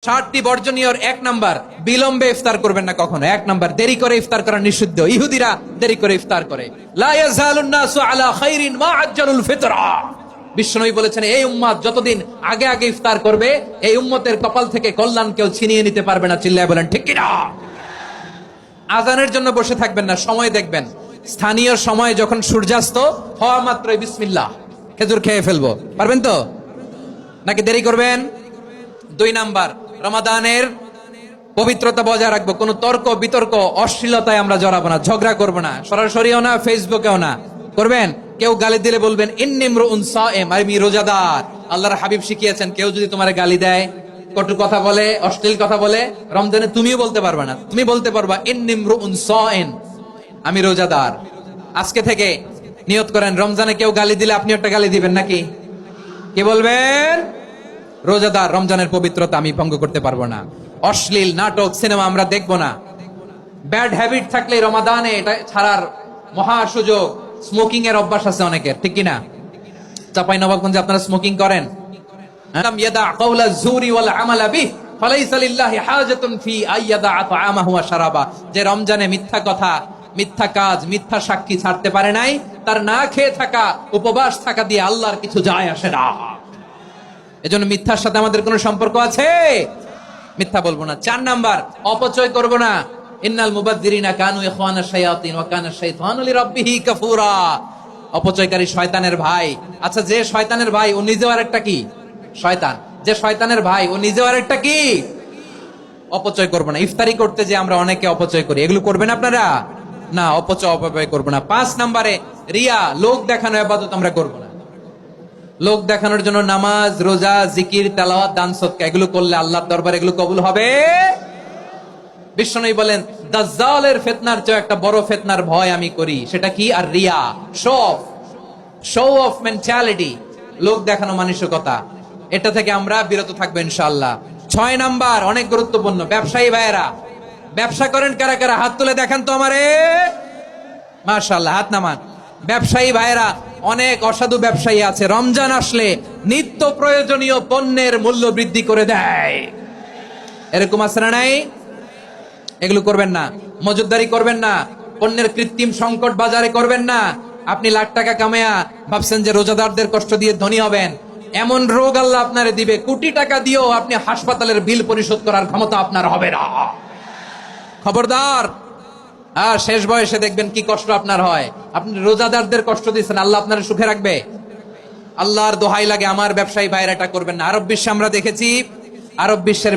60টি বর্জনীয় এক নাম্বার, বিলম্বে ইফতার করবেন না কখনো। এক নাম্বার, দেরি করে ইফতার করা নিষিদ্ধ। ইহুদিরা দেরি করে ইফতার করে। লা ইয়াজালুন নাসু আলা খাইরিন মা আজ্জালুল ফিতরা। বিশ্বনবী বলেছেন, এই উম্মত যতদিন আগে আগে ইফতার করবে, এই উম্মতের কপাল থেকে কল্যাণ কেউ ছিনিয়ে নিতে পারবে না। চিল্লায় বলেন ঠিক কিনা? আজানের জন্য বসে থাকবেন না, সময় দেখবেন। স্থানীয় সময় যখন সূর্যাস্ত হওয়া মাত্রই বিসমিল্লাহ, খেজুর খেয়ে ফেলবো। পারবেন তো নাকি দেরি করবেন? 2 নাম্বার, রমাদানের পবিত্রতা বজায় রাখবো। কোন তর্ক বিতর্ক অশ্লীলতায় আমরা জড়াবো না, ঝগড়া করবো না, সরাসরিও না, ফেসবুকেও না। করবেন? কেউ গালি দিলে বলবেন ইন্নী ইমরুউন সায়েম, আমি রোজাদার। আল্লাহর হাবিব শিখিয়েছেন, কেউ যদি তোমার গালি দেয়, কটু কথা বলে, অশ্লীল কথা বলে, রমজানে তুমিও বলতে পারবা না। তুমি বলতে পারবা ইন্নী ইমরুউন সায়েম, আমি রোজাদার। আজকে থেকে নিয়ত করেন, রমজানে কেউ গালি দিলে আপনি একটা গালি দিবেন নাকি? কি বলবেন? রোজাদার, রমজানের পবিত্রতা আমি ভঙ্গ করতে পারবো না। অশ্লীল নাটক সিনেমা আমরা দেখবো না। ব্যাড হ্যাবিট থাকলে রমাদানে এটা ছাড়ার মহা সুযোগ। স্মোকিং এর অভ্যাস আছে অনেকের, ঠিক কিনা? চাঁপাইনবাবগঞ্জে আপনারা স্মোকিং করেন? আলাম ইয়াদা কাওলা যুরি ওয়াল আমালা বিহি ফালাইসা লিল্লাহি হাজাতুন ফি আইয়াদা তাআমাহু ওয়া শারাবা। যে রমজানে মিথ্যা কথা, মিথ্যা কাজ, মিথ্যা সাক্ষী ছাড়তে পারে নাই, তার না খেয়ে থাকা, উপবাস থাকা দিয়ে আল্লাহর কিছু যায় আসে না। এজন্য মিথ্যার সাথে আমাদের কোনো সম্পর্ক আছে? মিথ্যা বলবো না। 4 নাম্বার, অপচয় করব না। ইন্নাল মুবাযযিরিনা কানু ইখওয়ানাশ শায়াতিন ওয়া কানা শাইতানু লিরাব্বিহি কাফুরা। অপচয়কারী শয়তানের ভাই। আচ্ছা, যে শয়তানের ভাই ও নিজেও আরেকটা কি? শয়তান। যে শয়তানের ভাই ও নিজেও আরেকটা কি? অপচয় করব না। ইফতারি করতে যে আমরা অনেকে অপচয় করি, এগুলো করবেন আপনারা না। অপচয় করব না। 5 নাম্বারে, রিয়া, লোক দেখানো ইবাদত আমরা করব না। লোক দেখানোর জন্য নামাজ, রোজা, জিকির, তেলাওয়াত, দান সদকা এগুলো করলে আল্লাহর দরবারে এগুলো কবুল হবে? বিশ্বনবী বলেন, দাজ্জালের ফিতনার চেয়ে একটা বড় ফিতনার ভয় আমি করি। সেটা কি? আর রিয়া, শো অফ মেন্টালিটি, লোক দেখানো মানসিকতা। এটা থেকে আমরা বিরত থাকবো ইনশাআল্লাহ। 6 নাম্বার, অনেক গুরুত্বপূর্ণ। ব্যবসায়ী ভাইয়েরা, ব্যবসা করেন কারা কারা? হাত তুলে দেখান তো আমারে। মাশাআল্লাহ, হাত নামান। ব্যবসায়ী ভাইয়েরা, অনেক অসাধু ব্যবসায়ী আছে, রমজান আসলে নিত্য প্রয়োজনীয় পণ্যের মূল্য বৃদ্ধি করে দেয়। এরকম আছে না নাই? এগুলো করবেন না। মজুদদারি করবেন না। পণ্যের কৃত্রিম সংকট বাজারে করবেন না। আপনি লাখ টাকা কামায়া ভাবছেন যে রোজাদারদের কষ্ট দিয়ে ধনী হবেন। এমন রোগ আল্লাহ আপনারে দিবে, কোটি টাকা দিয়েও আপনি হাসপাতালের বিল পরিশোধ করার ক্ষমতা আপনার হবে না। খবরদার। আর শেষ বয়সে দেখবেন কি কষ্ট আপনার হয়। আপনি রোজাদারদের কষ্ট দিচ্ছেন, আল্লাহ আপনার সুখে রাখবে? আল্লাহর দোহাই লাগে, আমার ব্যবসায়ী ভাইরা এটা করবেন না। আরব বিশ্বে আমরা দেখেছি, আরব বিশ্বের